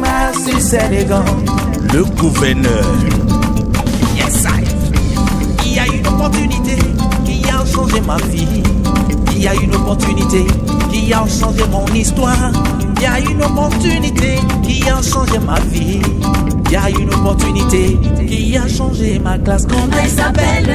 Merci Sénégal, le gouverneur. Yes, il y a une opportunité qui a changé ma vie. Il y a une opportunité qui a changé mon histoire. Il y a une opportunité qui a changé ma vie. Il y a une opportunité qui a changé ma classe. Comment elle s'appelle?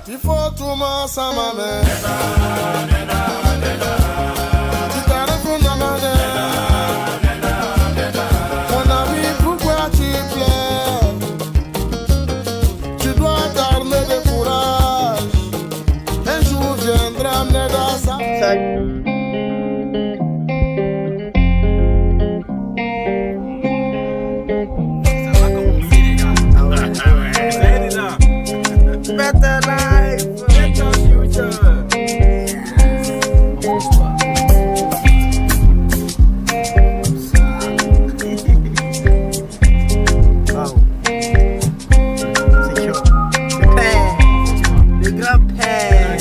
Il faut tout m'en s'amamer. Mon ami, pourquoi tu pleures? Tu dois t'armer de courage. Un jour viendra Neda ça. Better life, better future. Wow. C'est chaud. Le père, le grand-père.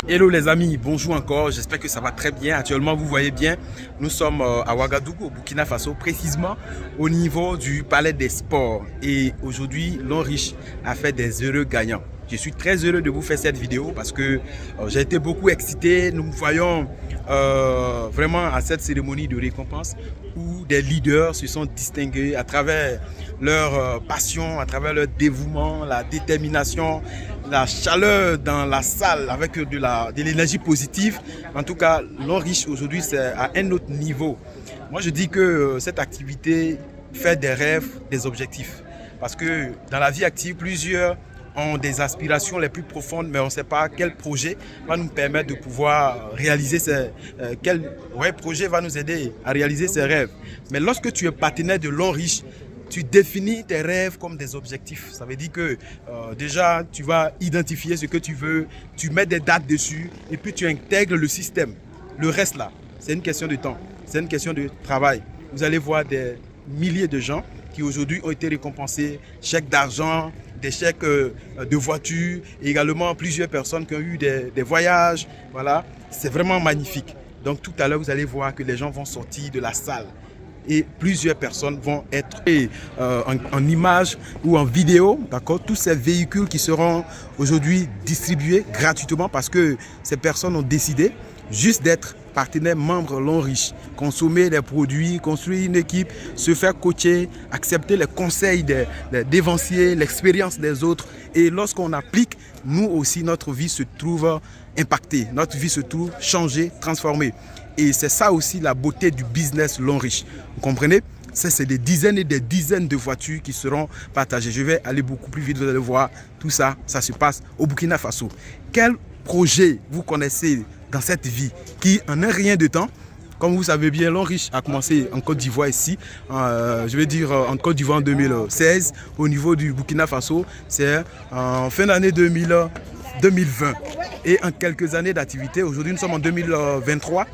Hello les amis, bonjour encore, j'espère que ça va très bien. Actuellement vous voyez bien, nous sommes à Ouagadougou, au Burkina Faso, précisément au niveau du palais des sports. Et aujourd'hui, l'Onriche a fait des heureux gagnants. Je suis très heureux de vous faire cette vidéo parce que j'ai été beaucoup excité. Nous voyons vraiment à cette cérémonie de récompense où des leaders se sont distingués à travers leur passion, à travers leur dévouement, la détermination, la chaleur dans la salle avec de l'énergie positive. En tout cas, l'Onriche aujourd'hui c'est à un autre niveau. Moi je dis que cette activité fait des rêves, des objectifs. Parce que dans la vie active, plusieurs ont des aspirations les plus profondes, mais on ne sait pas quel projet va nous permettre de pouvoir réaliser quel projet va nous aider à réaliser ces rêves. Mais lorsque tu es partenaire de l'Onriche, tu définis tes rêves comme des objectifs. Ça veut dire que déjà, tu vas identifier ce que tu veux, tu mets des dates dessus et puis tu intègres le système. Le reste là, c'est une question de temps, c'est une question de travail. Vous allez voir des milliers de gens qui aujourd'hui ont été récompensés, chèques d'argent, des chèques de voitures, et également plusieurs personnes qui ont eu des voyages. Voilà, c'est vraiment magnifique. Donc tout à l'heure, vous allez voir que les gens vont sortir de la salle et plusieurs personnes vont être en images ou en vidéo, d'accord, tous ces véhicules qui seront aujourd'hui distribués gratuitement parce que ces personnes ont décidé juste d'être partenaires membres l'Onriche, consommer des produits, construire une équipe, se faire coacher, accepter les conseils des dévanciers, l'expérience des autres. Et lorsqu'on applique, nous aussi, notre vie se trouve impactée, notre vie se trouve changée, transformée. Et c'est ça aussi la beauté du business l'Onriche. Vous comprenez? C'est des dizaines et des dizaines de voitures qui seront partagées. Je vais aller beaucoup plus vite, vous allez voir tout ça, ça se passe au Burkina Faso. Quel projet vous connaissez dans cette vie qui, en un rien de temps, comme vous savez bien, l'Onriche a commencé en Côte d'Ivoire ici, je vais dire en Côte d'Ivoire en 2016, au niveau du Burkina Faso, c'est en fin d'année 2020. Et en quelques années d'activité, aujourd'hui nous sommes en 2023,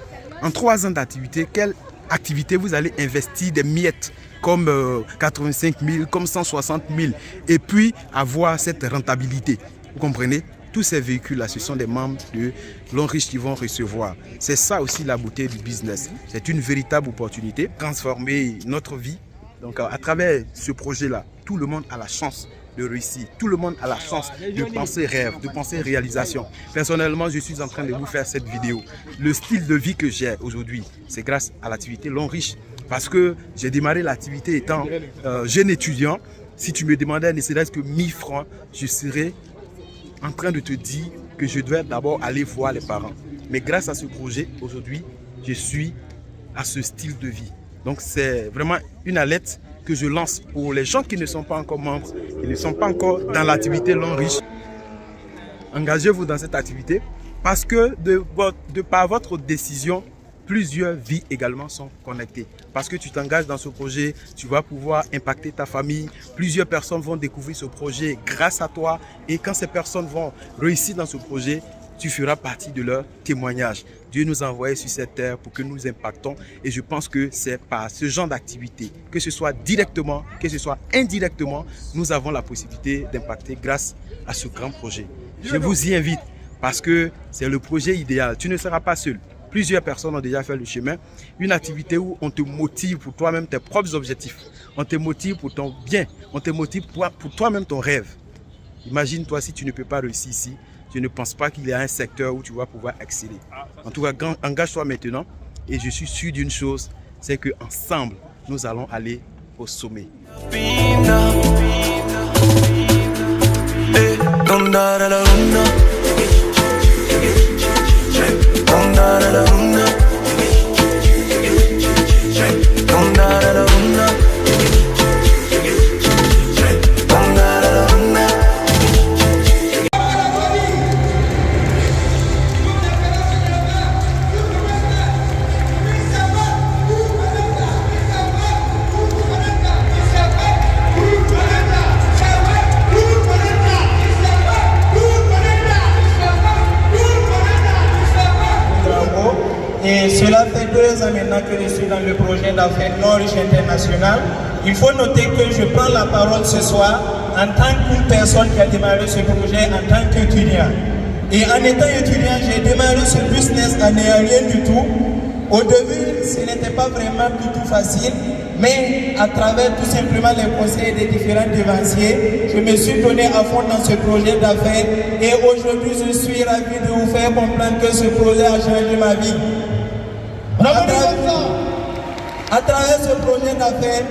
en 3 ans d'activité, quelle activité vous allez investir des miettes comme 85 000, comme 160 000 et puis avoir cette rentabilité, vous comprenez? Tous ces véhicules-là, ce sont des membres de l'Onriche qui vont recevoir. C'est ça aussi la beauté du business. C'est une véritable opportunité, transformer notre vie. Donc à travers ce projet-là, tout le monde a la chance de réussir. Tout le monde a la chance de penser rêve, de penser réalisation. Personnellement, je suis en train de vous faire cette vidéo. Le style de vie que j'ai aujourd'hui, c'est grâce à l'activité l'Onriche. Parce que j'ai démarré l'activité étant jeune étudiant. Si tu me demandais ne serait-ce que 1000 francs, je serais en train de te dire que je devais d'abord aller voir les parents. Mais grâce à ce projet, aujourd'hui, je suis à ce style de vie. Donc c'est vraiment une alerte que je lance pour les gens qui ne sont pas encore membres, qui ne sont pas encore dans l'activité l'Onriche. Engagez-vous dans cette activité Parce que de par votre décision, plusieurs vies également sont connectées. Parce que tu t'engages dans ce projet, tu vas pouvoir impacter ta famille. Plusieurs personnes vont découvrir ce projet grâce à toi. Et quand ces personnes vont réussir dans ce projet, tu feras partie de leur témoignage. Dieu nous a envoyés sur cette terre pour que nous impactons. Et je pense que c'est par ce genre d'activité, que ce soit directement, que ce soit indirectement, nous avons la possibilité d'impacter grâce à ce grand projet. Je vous y invite parce que c'est le projet idéal. Tu ne seras pas seul. Plusieurs personnes ont déjà fait le chemin. Une activité où on te motive pour toi-même tes propres objectifs. On te motive pour ton bien. On te motive pour toi-même ton rêve. Imagine-toi si tu ne peux pas réussir ici. Je ne pense pas qu'il y a un secteur où tu vas pouvoir exceller. En tout cas, engage-toi maintenant. Et je suis sûr d'une chose, c'est qu'ensemble, nous allons aller au sommet. Et cela fait 2 ans maintenant que je suis dans le projet d'affaires Nord-Riche International. Il faut noter que je prends la parole ce soir en tant qu'une personne qui a démarré ce projet en tant qu'étudiant. Et en étant étudiant, j'ai démarré ce business en n'ayant rien du tout. Au début, ce n'était pas vraiment du tout facile, mais à travers tout simplement les conseils des différents devanciers, je me suis donné à fond dans ce projet d'affaires et aujourd'hui, je suis ravi de vous faire comprendre que ce projet a changé ma vie. À travers ce projet d'affaires,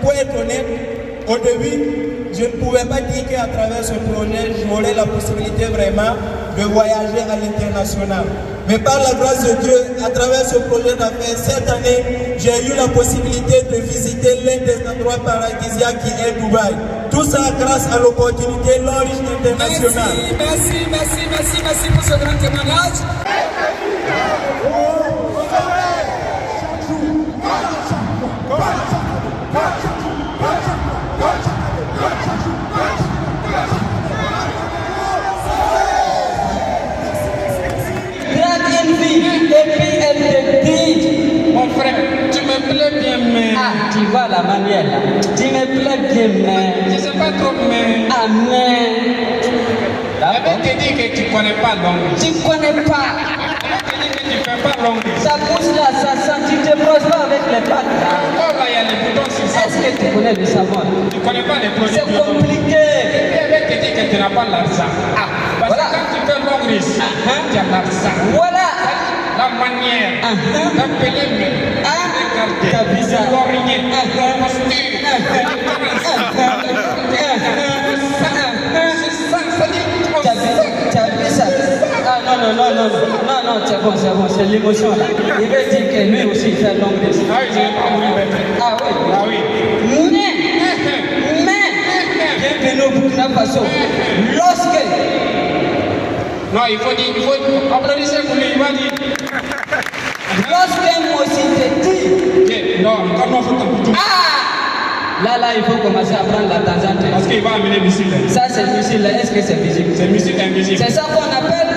pour être honnête, au début, je ne pouvais pas dire qu'à travers ce projet, j'aurais la possibilité vraiment de voyager à l'international. Mais par la grâce de Dieu, à travers ce projet d'affaires, cette année, j'ai eu la possibilité de visiter l'un des endroits paradisiaques qui est Dubaï. Tout ça grâce à l'opportunité Nord-Riche International. Merci pour ce grand témoignage. Mon frère, tu me plais bien, mais... Ah, tu vois la manière là. Tu me plais bien, mais... Je sais pas trop, mais... Ah, mais... J'avais te dit que tu connais pas l'anglais. Tu connais pas. J'avais te dit que tu fais pas l'anglais. Ça pousse là, ça sent. Tu te brosses pas avec les pattes là. Oh là, il y a les boutons sur ça. Est-ce que tu connais le savoir? Tu connais pas les produits. C'est compliqué. J'avais te dit que tu n'as pas l'argent. Ah, parce voilà. Que quand tu fais l'anglais, tu as l'argent. Voilà. La manière d'appeler mes t'as vu ça? T'as vu ça? Ah non, c'est bon, c'est l'émotion là. Il veut dire que lui aussi il fait l'anglais. Ah oui, je n'ai pas voulu mettre. Ah oui. Ah oui. Mais, bienvenue au Burkina Faso. Lorsque... Non, il faut applaudissez pour lui, il va dire. Lorsqu'un mot te dit... Non, comment faut t'en Ah! Là, il faut commencer à prendre la tangente. Parce qu'il va amener missile. Ça, c'est missile. Est-ce que c'est visible? C'est missile invisible. C'est ça qu'on appelle...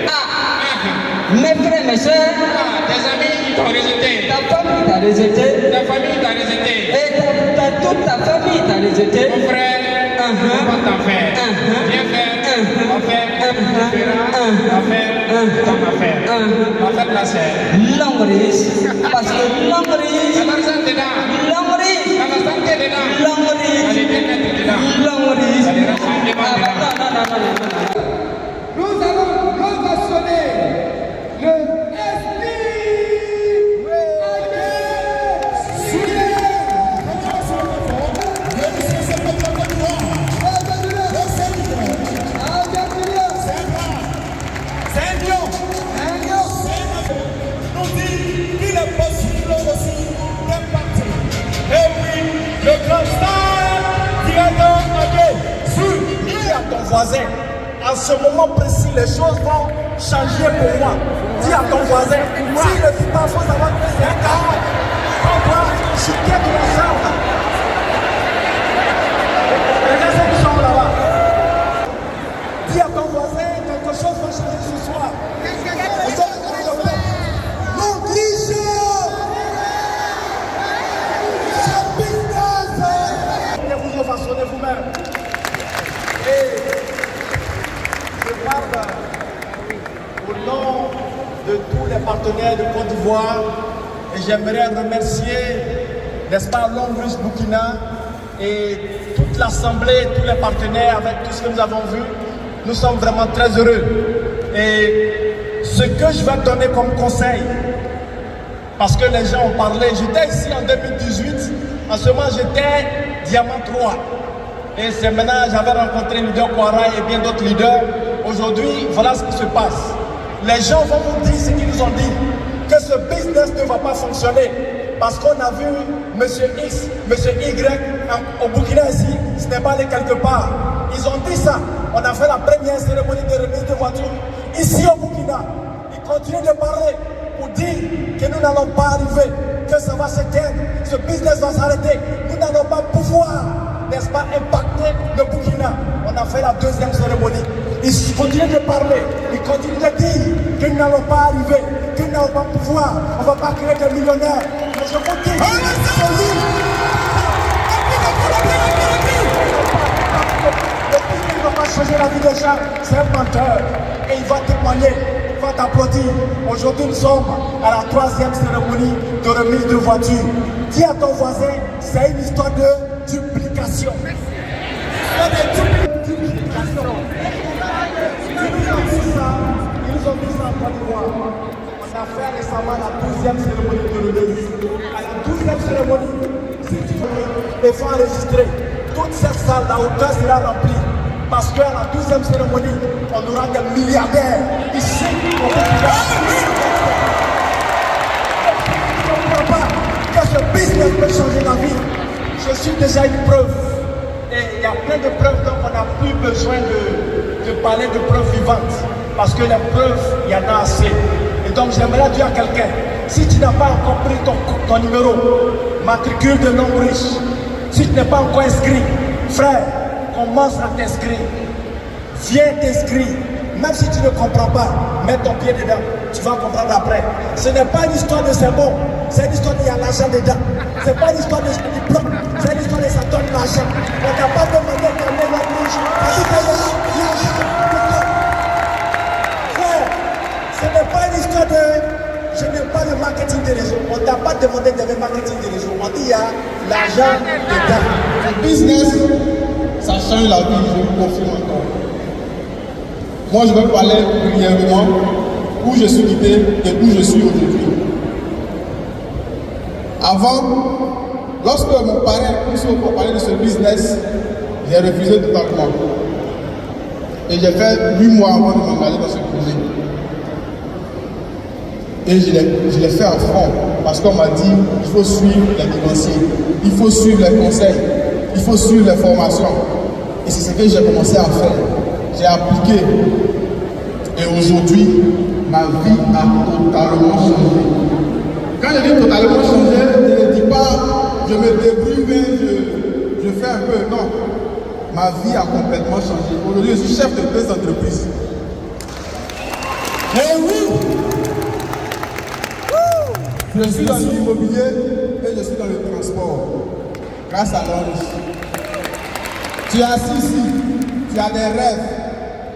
Ah! Mes frères, mes soeurs... Ah, tes amis, ils t'ont rejeté. Ta famille t'a rejeté. Ta famille t'a rejeté. Et toute ta famille t'a rejeté. Mon frère, on va t'en faire. Viens faire. On va faire. On va faire la serre. L'angris. Parce que l'angris... La l'argent dedans. L'angris. La santé dedans. L'angris. La l'éternité dedans. L'angris. La relations dedans. Non. Nous allons revationner le esprit. À ce moment précis, les choses vont changer pour moi. Dis à ton voisin, s'il ne dit pas, il faut savoir que c'est un chaos. On doit chiquer de la chambre. Regardez ceux qui sont là-bas. Dis à ton voisin, quelque chose va changer ce soir. Non, triche! C'est business! Vous façonnez vous-même. Et je parle au nom de tous les partenaires de Côte d'Ivoire et j'aimerais remercier, n'est-ce pas, Longrich Burkina et toute l'Assemblée, tous les partenaires avec tout ce que nous avons vu. Nous sommes vraiment très heureux. Et ce que je vais donner comme conseil, parce que les gens ont parlé, j'étais ici en 2018, en ce moment j'étais Diamant 3. Et c'est maintenant, j'avais rencontré le leader Kouara et bien d'autres leaders. Aujourd'hui, voilà ce qui se passe. Les gens vont vous dire ce qu'ils nous ont dit, que ce business ne va pas fonctionner. Parce qu'on a vu M. X, M. Y au Burkina ici, ce n'est pas allé quelque part. Ils ont dit ça. On a fait la première cérémonie de remise de voitures ici au Burkina. Ils continuent de parler pour dire que nous n'allons pas arriver, que ça va s'éteindre, ce business va s'arrêter. Nous n'allons pas pouvoir, n'est-ce pas, impacter le Burkina. On a fait la deuxième cérémonie. Ils continuent de parler, ils continuent de dire que nous n'allons pas arriver, que nous n'allons pas pouvoir, on ne va pas créer des millionnaires. Mais je vous dis, c'est lui. Le business ne va pas changer la vie des gens, c'est un menteur. Et il va témoigner, il va t'applaudir. Aujourd'hui, nous sommes à la troisième cérémonie de remise de voiture. Dis à ton voisin, c'est une histoire de duplication. Ils ont mis ça en Côte d'Ivoire. On a fait récemment la 12e cérémonie de remise. À la 12e cérémonie, si tu veux, il faut enregistrer. Toute cette salle, la hauteur sera remplie. Parce qu'à la 12e cérémonie, on aura des milliardaires ici au Burkina. Je ne comprends pas que ce business peut changer la vie. Je suis déjà une preuve. Et il y a plein de preuves, donc on n'a plus besoin de parler de preuves vivantes. Parce que les preuves, il y en a assez. Et donc j'aimerais dire à quelqu'un, si tu n'as pas encore pris ton numéro, matricule de nom riche, si tu n'es pas encore inscrit, frère, commence à t'inscrire. Viens t'inscrire. Même si tu ne comprends pas, mets ton pied dedans. Tu vas comprendre après. Ce n'est pas une histoire de c'est bon. C'est une histoire qu'il y a l'argent dedans. Ce n'est pas une histoire de diplôme. C'est une histoire de ça donne l'argent. On n'a pas demandé qu'elle ait la bouche. Parce qu'il y a l'argent dedans. Frère, ce n'est pas une histoire de... Je n'aime pas le marketing des réseaux. On ne t'a pas demandé de le marketing des réseaux. On dit il y a l'argent dedans. Le business, ça change la vie, je vous confirme encore. Moi, je vais parler brièvement où je suis quitté et où je suis aujourd'hui. Avant, lorsque mon parrain poussé pour parler de ce business, j'ai refusé totalement. Et j'ai fait 8 mois avant de m'engager dans ce projet. Et je l'ai fait à fond parce qu'on m'a dit il faut suivre les dévanciers, il faut suivre les conseils, il faut suivre les formations. Et c'est ce que j'ai commencé à faire. J'ai appliqué. Et aujourd'hui, ma vie a totalement changé. Quand je dis totalement changé, je ne dis pas je me débrouille, mais je fais un peu. Non. Ma vie a complètement changé. Aujourd'hui, je suis chef de 2 entreprises. Et oui! Je suis dans l'immobilier et je suis dans le transport. Grâce à l'ONU. Tu es assis ici, tu as des rêves,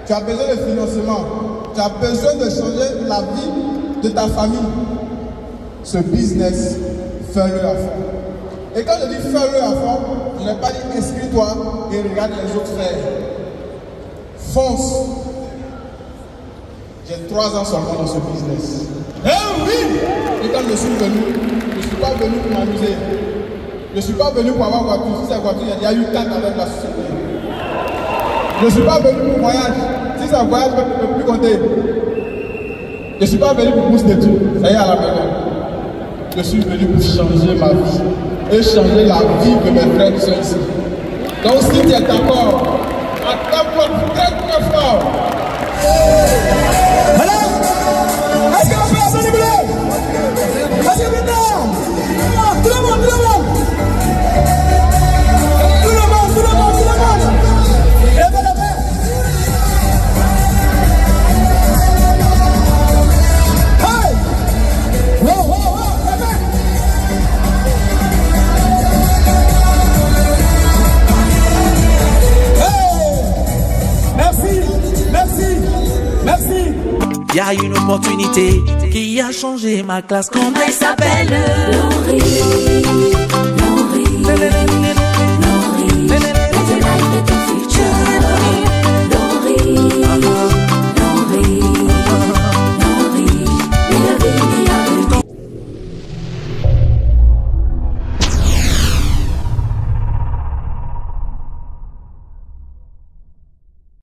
tu as besoin de financement, tu as besoin de changer la vie de ta famille. Ce business, fais-le à fond. Et quand je dis fais-le à fond, je n'ai pas dit inscris-toi et regarde les autres faire. Fonce. J'ai 3 ans seulement dans ce business. Eh oui! Et quand je suis venu, je ne suis pas venu pour m'amuser. Je ne suis pas venu pour avoir voiture. Si c'est voiture, il y a eu 4 avec la société. Je ne suis pas venu pour voyage. Si c'est un voyage, je ne peux plus compter. Je ne suis pas venu pour pousser des tout. Ça y est à la maison. Je suis venu pour changer ma vie. Et changer la vie de mes frères qui sont ici. Donc si tu es d'accord, acclame-moi très très fort. Il y a une opportunité qui a changé ma classe. Comment il s'appelle? Laurie. Laurie. Laurie. Let your light be